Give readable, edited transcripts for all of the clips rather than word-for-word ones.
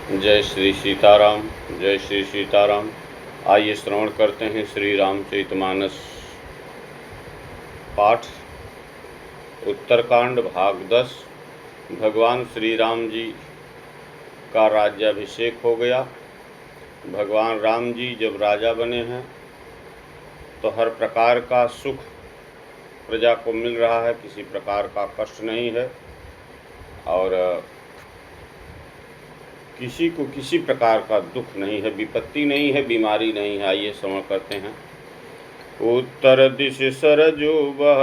जय श्री सीताराम, जय श्री सीताराम। आइए श्रवण करते हैं श्री रामचरितमानस पाठ, उत्तरकांड भाग 10। भगवान श्री राम जी का राज्याभिषेक हो गया। भगवान राम जी जब राजा बने हैं तो हर प्रकार का सुख प्रजा को मिल रहा है, किसी प्रकार का कष्ट नहीं है और किसी को किसी प्रकार का दुख नहीं है, विपत्ति नहीं है, बीमारी नहीं है। आइए श्रवण करते हैं। उत्तर दिश सरजू बह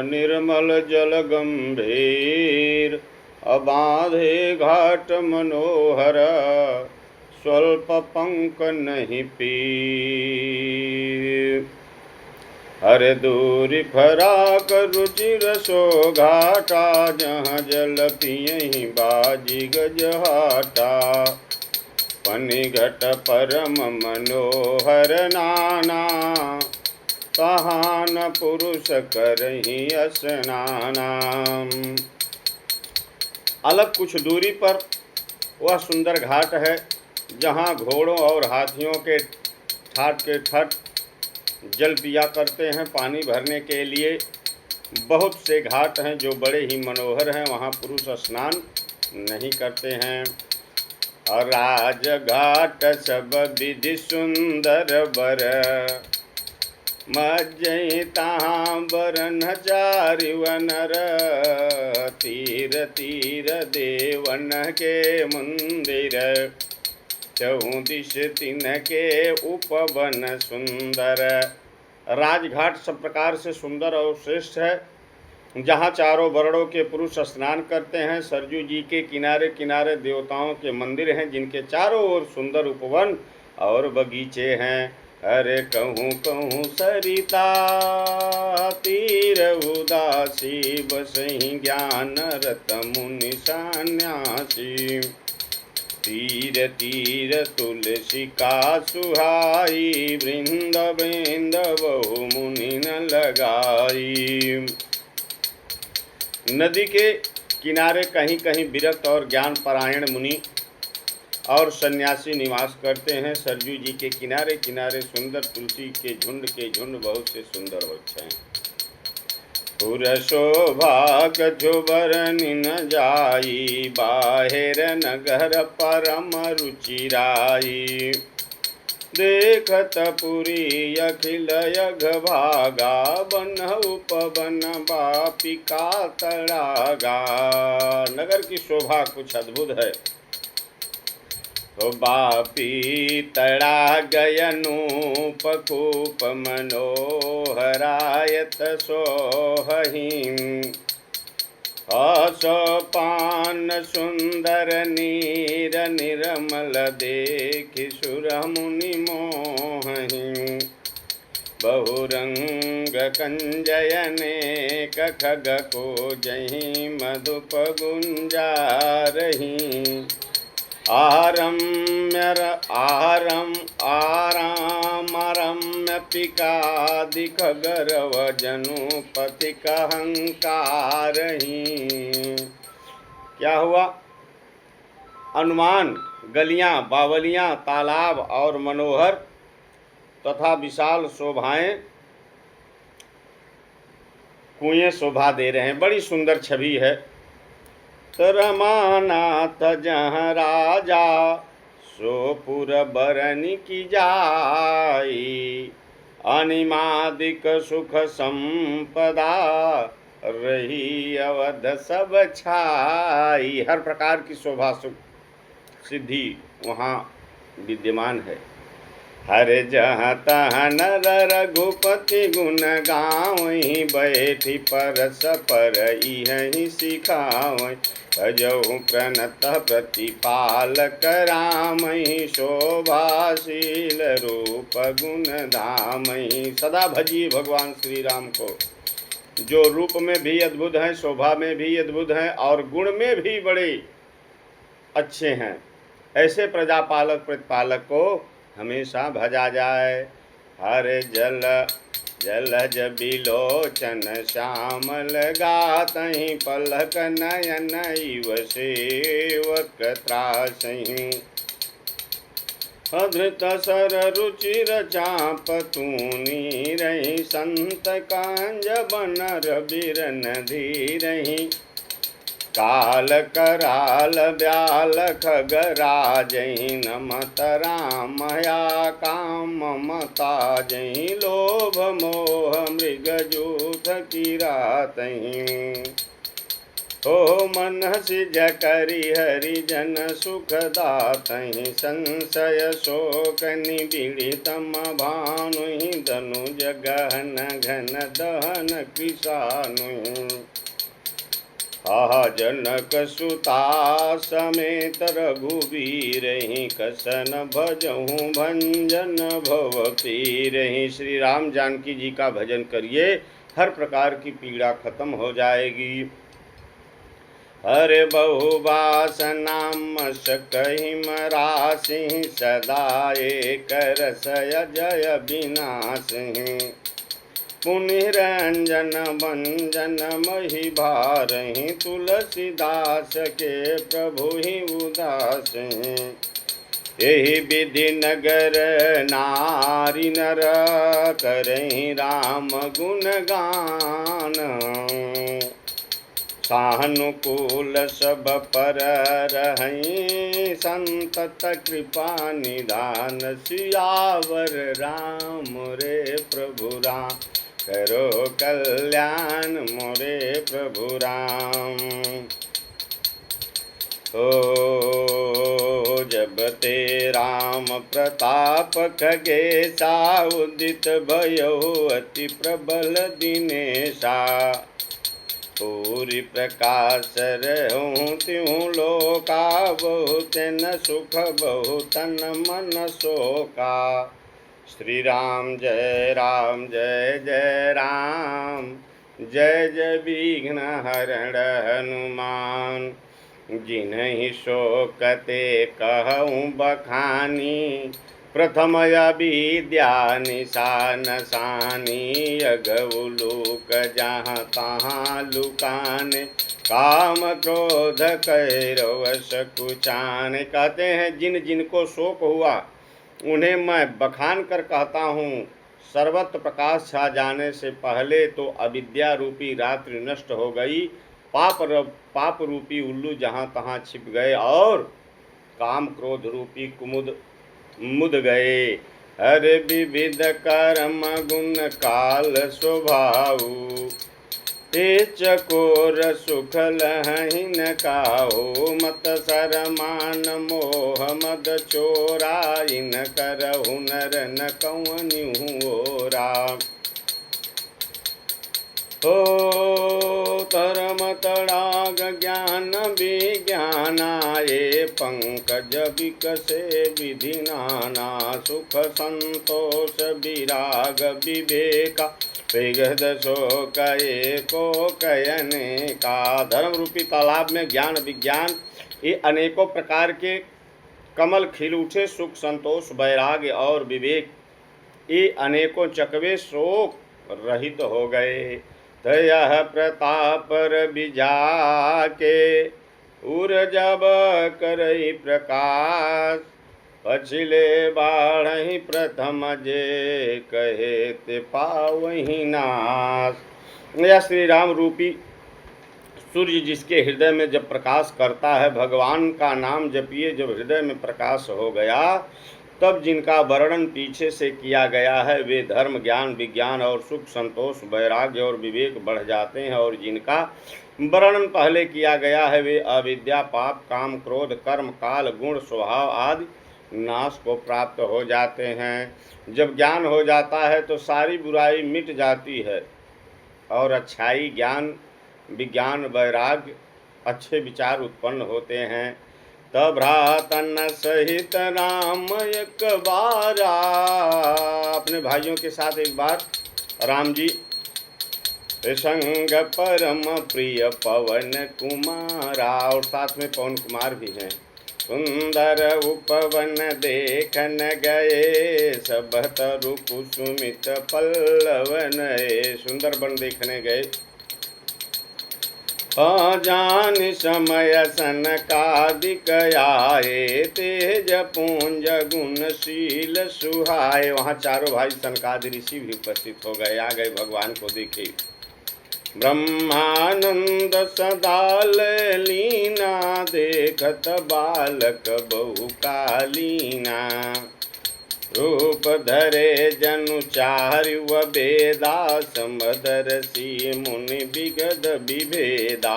निर्मल जल गंभीर, अबाधे घाट मनोहर स्वल्प पंक नहीं पीर। हर दूरी फराक रुचिर सो घाटा, जहाँ जल पियहि बाजी गजहाटा। पनिघट परम मनोहर नाना, तहाँ न पुरुष करहि स्नाना। अलग कुछ दूरी पर वह सुंदर घाट है, जहाँ घोड़ों और हाथियों के ठट जल पिया करते हैं। पानी भरने के लिए बहुत से घाट हैं जो बड़े ही मनोहर हैं, वहाँ पुरुष स्नान नहीं करते हैं। राजघाट सब विधि सुंदर बर, मज्जै तहाँ बरन चारि वनर। तीर तीर देवन के मंदिर, चहुँ दिश तिनके उपवन सुंदर। राजघाट सब प्रकार से सुंदर और श्रेष्ठ है, जहाँ चारों वर्णों के पुरुष स्नान करते हैं। सरजू जी के किनारे किनारे देवताओं के मंदिर हैं, जिनके चारों ओर सुंदर उपवन और बगीचे हैं। अरे कहूँ कहूँ सरिता तीर उदासी, बसहि ज्ञान रत मुनि सन्यासी। तीर तीर तुलसी का सुहाई, वृंद वृंद बहु मुनि न लगाई। नदी के किनारे कहीं कहीं विरक्त और ज्ञान परायण मुनि और सन्यासी निवास करते हैं। सरजू जी के किनारे किनारे सुंदर तुलसी के झुंड बहुत से सुंदर वृक्ष हैं। पुर शोभा कछु बरनि न जाई, बाहिर नगर परम रुचिराई। देखत पुरी अखिल यघ भागा, बन उपवन बापिका तड़ागा। नगर की शोभा कुछ अद्भुत है। तो बापी तड़ा गयनूप कूप मनोहरायत सोहहिं। पान सुंदर नीर निर्मल, देखि सुर मुनि मोहिं। बहुरंग कंजयने खग को जहीं, मधुप गुंजारहीं। आरम्य पिकादिक गर्व, जनुपति कहंकारहीं। क्या हुआ? अनुमान, गलियां, बावलियां, तालाब और मनोहर तथा विशाल शोभाएं कुएं शोभा दे रहे हैं। बड़ी सुंदर छवि है। रमानाथ जहाँ राजा, सोपुर बरनि की जाई। अनिमादिक सुख संपदा, रही अवध सब छाई। हर प्रकार की शोभा सुख सिद्धि वहाँ विद्यमान है। हरे जहाँ तहाँ नर रघुपति गुण गावहीं, बैठी परस पर इहि सिखावहीं। भजहु प्रणत प्रतिपालक रामहि, शोभाशील रूप गुण धामहि। सदा भजिए भगवान श्री राम को, जो रूप में भी अद्भुत हैं, शोभा में भी अद्भुत हैं और गुण में भी बड़े अच्छे हैं। ऐसे प्रजापालक प्रतिपालक को हमेशा भजा जाए। हर जल जलज बिलोचन श्यामल गातहि पलक नयन इव सेवक त्रासहि अधृत सर रुचिर चाप तूनी रही संत कांज बनर बिरन धीरहि काल कराल ब्याल खगराजहि नमत रामया काम ममता जहि लोभ मोह मृग जूथ किरातहि हो मन सिज करि हरिजन सुखदातहि संशय शोक निबिड़ितम भानुहि धनुज गहन घन दहन कृशानुहि आहा जनक सुता समेत रघुवीरहि कसन भजहूँ भंजन भव पीरहि। श्री राम जानकी जी का भजन करिए, हर प्रकार की पीड़ा खत्म हो जाएगी। हरे बहुबासनाम सकहिम राशि सदा एक रसय जय विनाशि पुनिरंजन भंजन मही भारहि तुलसीदास के प्रभु ही उदास यही विधि नगर नारी नर करहि राम गुण गान सानुकूल सब पर रहि संतत कृपा निधान सियावर राम रे प्रभु राम करो कल्याण मोरे प्रभु राम। हो जब ते राम प्रताप खगेशा उदित भयो अति प्रबल दिनेशा पूरी प्रकाश रहूं त्यों लोका बहुत न सुख बहुतन मन शोका। श्री राम जय जय जय राम जय जय विघ्न हरण हनुमान जिन्हि शोकते कहूँ बखानी प्रथम विद्या निशान सानी अगउलूक जहाँ तहाँ लुकान काम क्रोध कैरवश कुचान। कहते हैं जिन जिनको शोक हुआ उन्हें मैं बखान कर कहता हूँ, सर्वत्र प्रकाश छा जाने से पहले तो अविद्या रूपी रात्रि नष्ट हो गई, पाप रूपी उल्लू जहाँ तहाँ छिप गए और काम क्रोध रूपी कुमुद मुद गए। हर विविध कर्म गुण काल स्वभाव ते चकोर सुख लहिन काहो मत सरमान मोह मद चोरा इन करहु नर न कौनिहु ओरा। हो धर्म तड़ाग ज्ञान विज्ञानाये पंकज विकसे विधि नाना सुख संतोष विराग विवेका विगत शोक एको कयने का। धर्म रूपी तालाब में ज्ञान विज्ञान ये अनेकों प्रकार के कमल खिल उठे, सुख संतोष वैराग्य और विवेक ये अनेकों चकवे शोक रहित हो गए। यह प्रताप बिजा के उर जब करई प्रकाश पछिले बाढ़हि प्रथम जे कहे ते पावहि नाश। यह श्री राम रूपी सूर्य जिसके हृदय में जब प्रकाश करता है, भगवान का नाम जपिए जब हृदय में प्रकाश हो गया, तब जिनका वर्णन पीछे से किया गया है वे धर्म ज्ञान विज्ञान और सुख संतोष वैराग्य और विवेक बढ़ जाते हैं, और जिनका वर्णन पहले किया गया है वे अविद्या पाप काम क्रोध कर्म काल गुण स्वभाव आदि नाश को प्राप्त हो जाते हैं। जब ज्ञान हो जाता है तो सारी बुराई मिट जाती है और अच्छाई ज्ञान विज्ञान वैराग्य अच्छे विचार उत्पन्न होते हैं। तब भ्रातन सहित राम एक बार अपने भाइयों के साथ एक बार राम जी संग परम प्रिय पवन कुमारा, और साथ में पवन कुमार भी हैं, सुंदर उपवन देखन गए, सब तरु कुसुमित पल्लव नए। सुंदर वन देखने गए, अजान समय सनकादिक आए, तेज पुंज गुणशील सुहाए। वहाँ चारों भाई सनकादि ऋषि भी उपस्थित हो गए, आ गए भगवान को देखे। ब्रह्मानंद सदाल लीना, देखत बालक बहु कालीना। रूप धरे जनु चारु वेदा, समदर्शी मुनि बिगद विभेदा।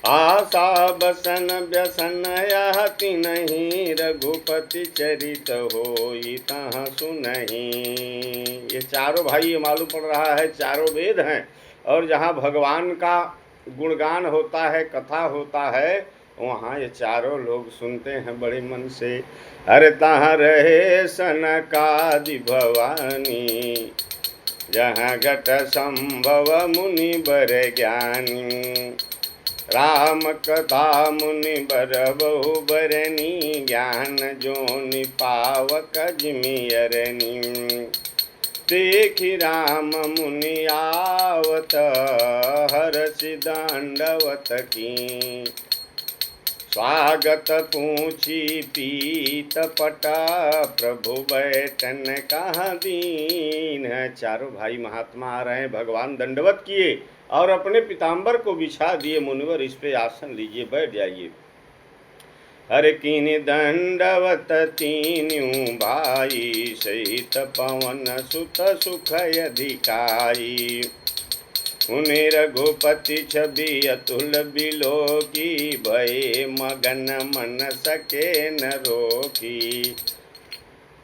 आशा बसन व्यसन यह तिन्हि, रघुपति चरित होई तहाँ सुनहि। ये चारों भाई, ये मालूम पड़ रहा है चारों वेद हैं, और जहाँ भगवान का गुणगान होता है, कथा होता है, वहाँ ये चारों लोग सुनते हैं बड़े मन से। अरे तहाँ रहे सनकादि भवानी, जहाँ घट संभव मुनि बर ज्ञानी। राम कथा मुनि बर बहु बरनी, ज्ञान जोनि पावक जिमियरनी। देखि राम मुनि आवत, हरषि दंडवत की। स्वागत पूछी पीत पटा, प्रभु बैठन कहाँ दीन। चारों भाई महात्मा आ रहे हैं, भगवान दंडवत किए और अपने पीताम्बर को बिछा दिए। मुनिवर इस पे आसन लीजिए, बैठ जाइए। हर कीन दंडवत तीन्यू भाई, सहित पवन सुत सुख अधिकारी। मुनि रघुपति छवि अतुल बिलोकी, भय मगन मन सके न रोकी।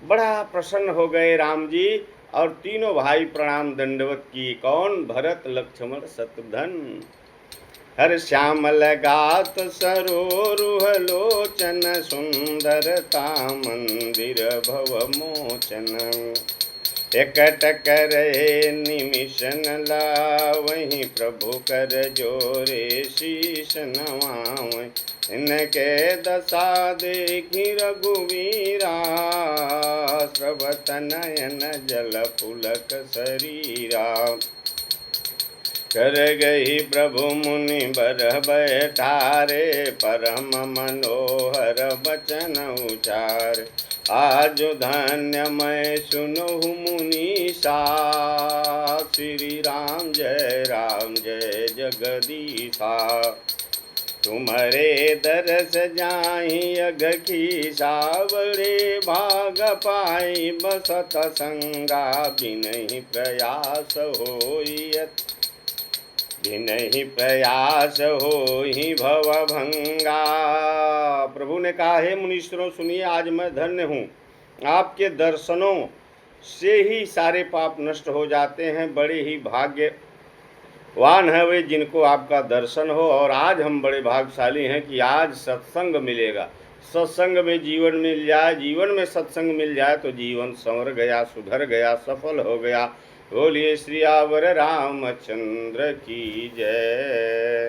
बड़ा प्रसन्न हो गए राम जी, और तीनों भाई प्रणाम दंडवत किए। कौन? भरत लक्ष्मण शत्रुघ्न। हर श्यामल गात सरोरुह लोचन, सुंदरता मंदिर भव मोचन। एकट करे निमिष न लावहीं, प्रभु कर जोरे शीश नवावहीं। इनके दशा देखी रघुवीरा, स्रवत नयन जल पुलक शरीरा। कर गई प्रभु मुनि बर बैठारे, परम मनोहर बचन उचार। आज धन्य मैं सुनहु मुनीसा, श्री राम जय जगदीशा। तुम्हारे दरस जाहि अघखीसा, बड़े भाग पाई बसत संगा। बिनहि प्रयास होइयत, बिनहि प्रयास होहि भव भंगा। प्रभु ने कहा, हे मुनीश्वरों सुनिए, आज मैं धन्य हूँ। आपके दर्शनों से ही सारे पाप नष्ट हो जाते हैं। बड़े ही भाग्यवान है वे जिनको आपका दर्शन हो। और आज हम बड़े भाग्यशाली हैं कि आज सत्संग मिलेगा। सत्संग में जीवन मिल जाए, जीवन में सत्संग मिल जाए तो जीवन संवर गया, सुधर गया, सफल हो गया। बोलिए श्री आवर रामचंद्र की जय।